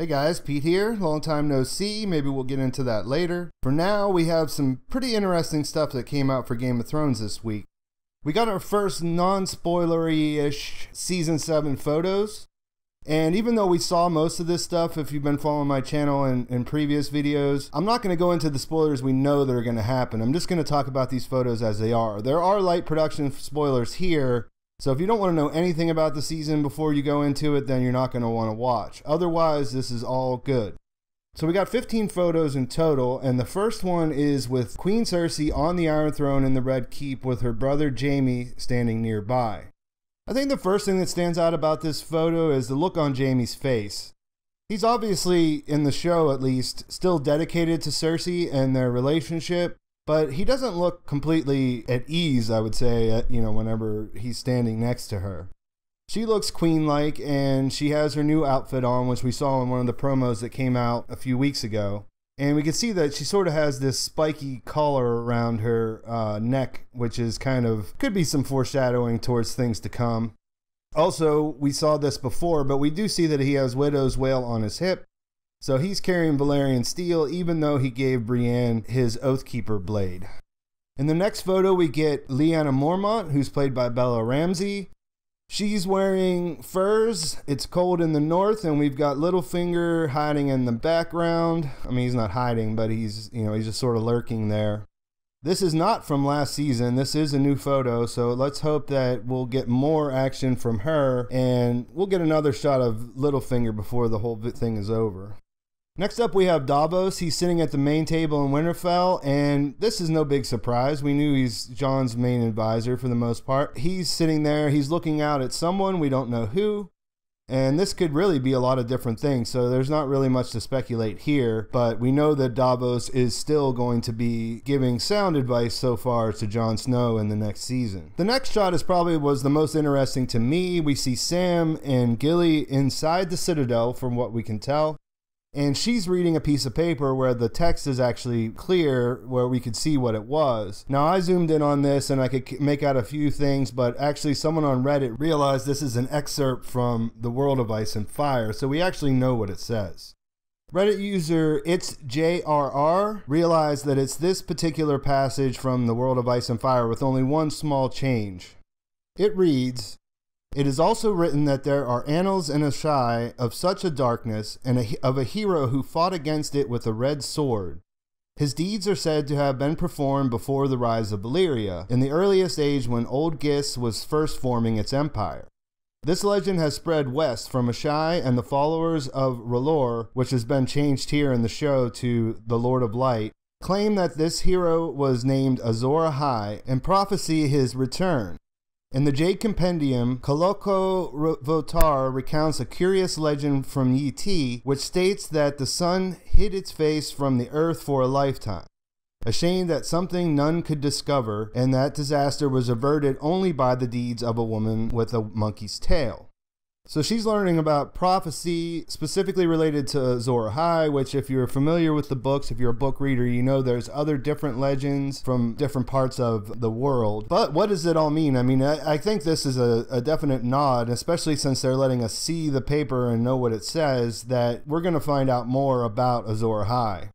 Hey guys, Pete here. Long time no see. Maybe we'll get into that later. For now, we have some pretty interesting stuff that came out for Game of Thrones this week. We got our first non-spoilery-ish Season 7 photos. And even though we saw most of this stuff, if you've been following my channel in previous videos, I'm not going to go into the spoilers we know that are going to happen. I'm just going to talk about these photos as they are. There are light production spoilers here. So if you don't want to know anything about the season before you go into it, then you're not going to want to watch. Otherwise, this is all good. So we got 15 photos in total, and the first one is with Queen Cersei on the Iron Throne in the Red Keep with her brother Jaime standing nearby. I think the first thing that stands out about this photo is the look on Jaime's face. He's obviously, in the show at least, still dedicated to Cersei and their relationship. But he doesn't look completely at ease, I would say, whenever he's standing next to her. She looks queen-like, and she has her new outfit on, which we saw in one of the promos that came out a few weeks ago. And we can see that she sort of has this spiky collar around her neck, which is could be some foreshadowing towards things to come. Also, we saw this before, but we do see that he has Widow's Wail on his hip. So he's carrying Valyrian steel, even though he gave Brienne his Oathkeeper blade. In the next photo, we get Lyanna Mormont, who's played by Bella Ramsey. She's wearing furs. It's cold in the north, and we've got Littlefinger hiding in the background. I mean, he's not hiding, but he's just sort of lurking there. This is not from last season. This is a new photo, so let's hope that we'll get more action from her, and we'll get another shot of Littlefinger before the whole thing is over. Next up, we have Davos. He's sitting at the main table in Winterfell, and this is no big surprise. We knew he's Jon's main advisor for the most part. He's sitting there. He's looking out at someone. We don't know who. And this could really be a lot of different things, so there's not really much to speculate here. But we know that Davos is still going to be giving sound advice so far to Jon Snow in the next season. The next shot was the most interesting to me. We see Sam and Gilly inside the Citadel, from what we can tell. And she's reading a piece of paper where the text is actually clear, where we could see what it was. Now, I zoomed in on this and I could make out a few things, but actually someone on Reddit realized this is an excerpt from The World of Ice and Fire, so we actually know what it says. Reddit user It'sJRR realized that it's this particular passage from The World of Ice and Fire with only one small change. It reads, "It is also written that there are annals in Asshai of such a darkness, and of a hero who fought against it with a red sword. His deeds are said to have been performed before the rise of Valyria, in the earliest age when Old Gis was first forming its empire. This legend has spread west from Asshai, and the followers of R'hllor, which has been changed here in the show to the Lord of Light, claim that this hero was named Azor Ahai, and prophesy his return. In the Jade Compendium, Koloko Votar recounts a curious legend from Yi Ti, which states that the sun hid its face from the earth for a lifetime, ashamed that something none could discover, and that disaster was averted only by the deeds of a woman with a monkey's tail." So she's learning about prophecy specifically related to Azor Ahai, which if you're familiar with the books, if you're a book reader, you know there's other different legends from different parts of the world. But what does it all mean? I mean, I think this is a definite nod, especially since they're letting us see the paper and know what it says, that we're going to find out more about Azor Ahai.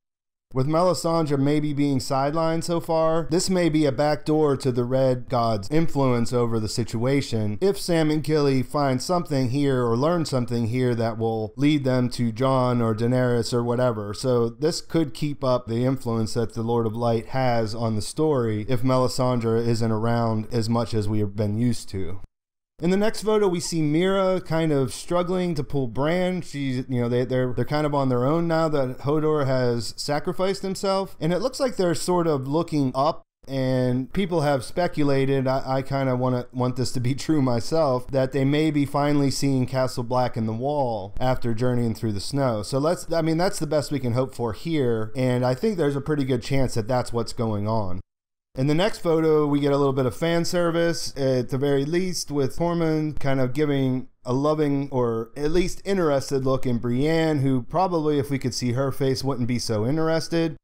With Melisandre maybe being sidelined so far, this may be a backdoor to the Red God's influence over the situation if Sam and Gilly find something here or learn something here that will lead them to Jon or Daenerys or whatever. So this could keep up the influence that the Lord of Light has on the story if Melisandre isn't around as much as we have been used to. In the next photo, we see Meera kind of struggling to pull Bran. They're kind of on their own now that Hodor has sacrificed himself. And it looks like they're sort of looking up, and people have speculated, I kind of want this to be true myself, that they may be finally seeing Castle Black in the Wall after journeying through the snow. So that's the best we can hope for here. And I think there's a pretty good chance that that's what's going on. In the next photo, we get a little bit of fan service, at the very least, with Tormund kind of giving a loving or at least interested look in Brienne, who probably, if we could see her face, wouldn't be so interested.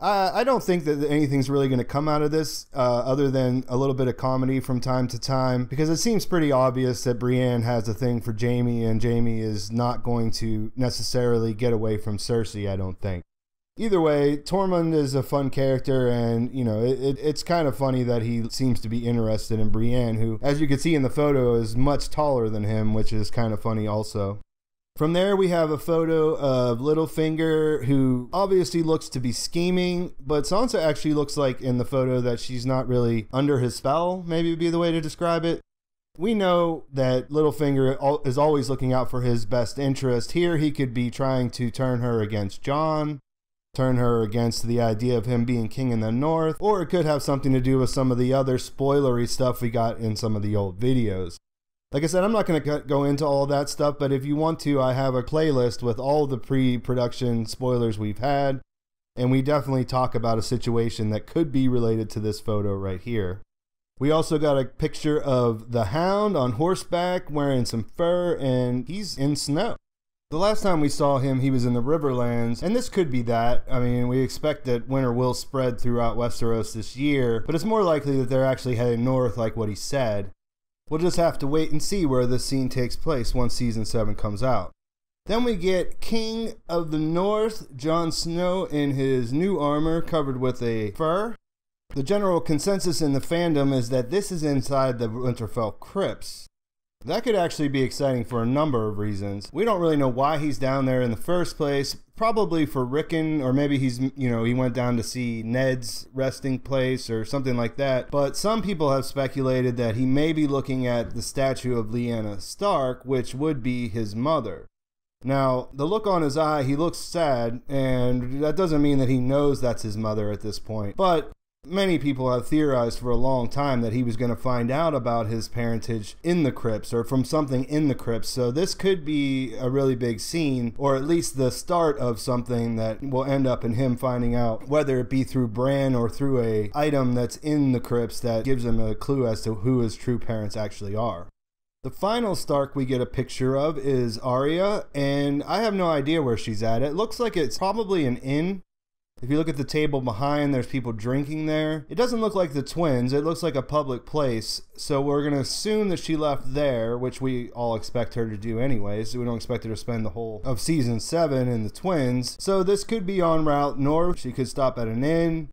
I don't think that anything's really going to come out of this other than a little bit of comedy from time to time, because it seems pretty obvious that Brienne has a thing for Jaime, and Jaime is not going to necessarily get away from Cersei, I don't think. Either way, Tormund is a fun character, and, you know, it's kind of funny that he seems to be interested in Brienne, who, as you can see in the photo, is much taller than him, which is kind of funny also. From there, we have a photo of Littlefinger, who obviously looks to be scheming, but Sansa actually looks like in the photo that she's not really under his spell, maybe would be the way to describe it. We know that Littlefinger is always looking out for his best interest. Here, he could be trying to turn her against Jon, turn her against the idea of him being king in the north, or it could have something to do with some of the other spoilery stuff we got in some of the old videos. Like I said, I'm not going to go into all that stuff, but if you want to, I have a playlist with all the pre-production spoilers we've had, and we definitely talk about a situation that could be related to this photo right here. We also got a picture of the Hound on horseback wearing some fur, and he's in snow. The last time we saw him, he was in the Riverlands, and this could be that. I mean, we expect that winter will spread throughout Westeros this year, but it's more likely that they're actually heading north like what he said. We'll just have to wait and see where this scene takes place once Season 7 comes out. Then we get King of the North, Jon Snow, in his new armor covered with a fur. The general consensus in the fandom is that this is inside the Winterfell crypts. That could actually be exciting for a number of reasons. We don't really know why he's down there in the first place. Probably for Rickon, or maybe he went down to see Ned's resting place or something like that. But some people have speculated that he may be looking at the statue of Lyanna Stark, which would be his mother. Now, the look on his eye, he looks sad, and that doesn't mean that he knows that's his mother at this point. But many people have theorized for a long time that he was going to find out about his parentage in the crypts, or from something in the crypts. So this could be a really big scene, or at least the start of something that will end up in him finding out, whether it be through Bran or through a item that's in the crypts that gives him a clue as to who his true parents actually are. The final Stark we get a picture of is Arya, and I have no idea where she's at. It looks like it's probably an inn. If you look at the table behind, there's people drinking there. It doesn't look like the twins. It looks like a public place. So we're going to assume that she left there, which we all expect her to do anyways. We don't expect her to spend the whole of Season 7 in the twins. So this could be en route north. She could stop at an inn.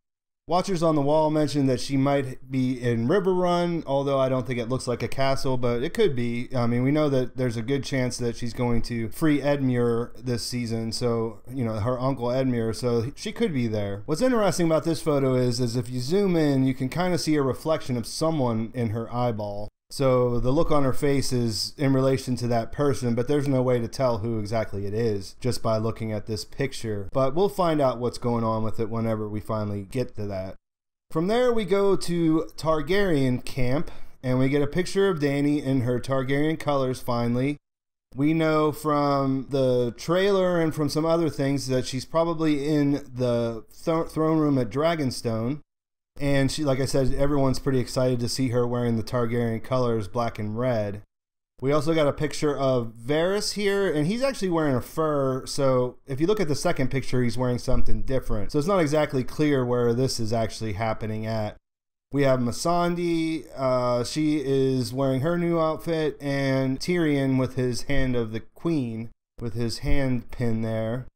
Watchers on the wall mentioned that she might be in Riverrun, although I don't think it looks like a castle, but it could be. I mean, we know that there's a good chance that she's going to free Edmure this season, so, you know, her uncle Edmure, so she could be there. What's interesting about this photo is if you zoom in, you can kind of see a reflection of someone in her eyeball. So the look on her face is in relation to that person, but there's no way to tell who exactly it is just by looking at this picture. But we'll find out what's going on with it whenever we finally get to that. From there we go to Targaryen camp, and we get a picture of Dany in her Targaryen colors finally. We know from the trailer and from some other things that she's probably in the throne room at Dragonstone. And she, like I said, everyone's pretty excited to see her wearing the Targaryen colors, black and red. We also got a picture of Varys here, and he's actually wearing a fur. So if you look at the second picture, he's wearing something different. So it's not exactly clear where this is actually happening at. We have Missande. She is wearing her new outfit, and Tyrion with his hand of the queen, with his hand pin there.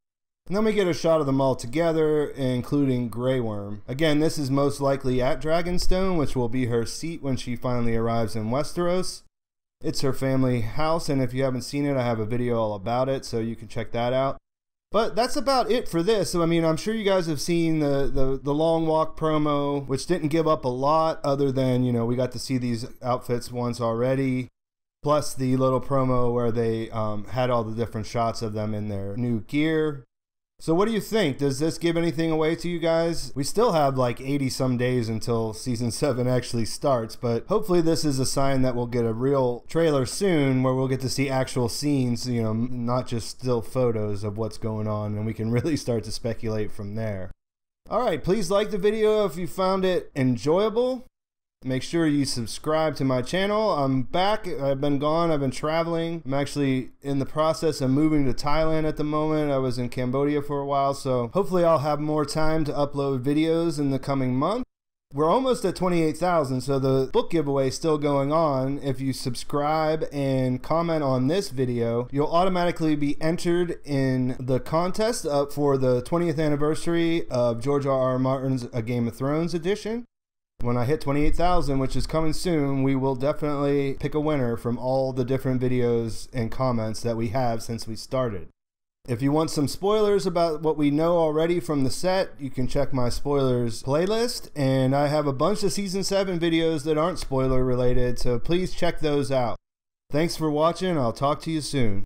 And then we get a shot of them all together, including Grey Worm. Again, this is most likely at Dragonstone, which will be her seat when she finally arrives in Westeros. It's her family house, and if you haven't seen it, I have a video all about it, so you can check that out. But that's about it for this. So, I mean, I'm sure you guys have seen the Long Walk promo, which didn't give up a lot, other than, you know, we got to see these outfits once already. Plus the little promo where they had all the different shots of them in their new gear. So what do you think? Does this give anything away to you guys? We still have like 80 some days until Season 7 actually starts, but hopefully this is a sign that we'll get a real trailer soon where we'll get to see actual scenes, you know, not just still photos of what's going on, and we can really start to speculate from there. Alright, please like the video if you found it enjoyable. Make sure you subscribe to my channel. I'm back. I've been gone. I've been traveling. I'm actually in the process of moving to Thailand at the moment. I was in Cambodia for a while, so hopefully I'll have more time to upload videos in the coming month. We're almost at 28,000, so the book giveaway is still going on. If you subscribe and comment on this video, you'll automatically be entered in the contest up for the 20th anniversary of George R.R. Martin's A Game of Thrones edition. When I hit 28,000, which is coming soon, we will definitely pick a winner from all the different videos and comments that we have since we started. If you want some spoilers about what we know already from the set, you can check my spoilers playlist, and I have a bunch of Season 7 videos that aren't spoiler related, so please check those out. Thanks for watching. I'll talk to you soon.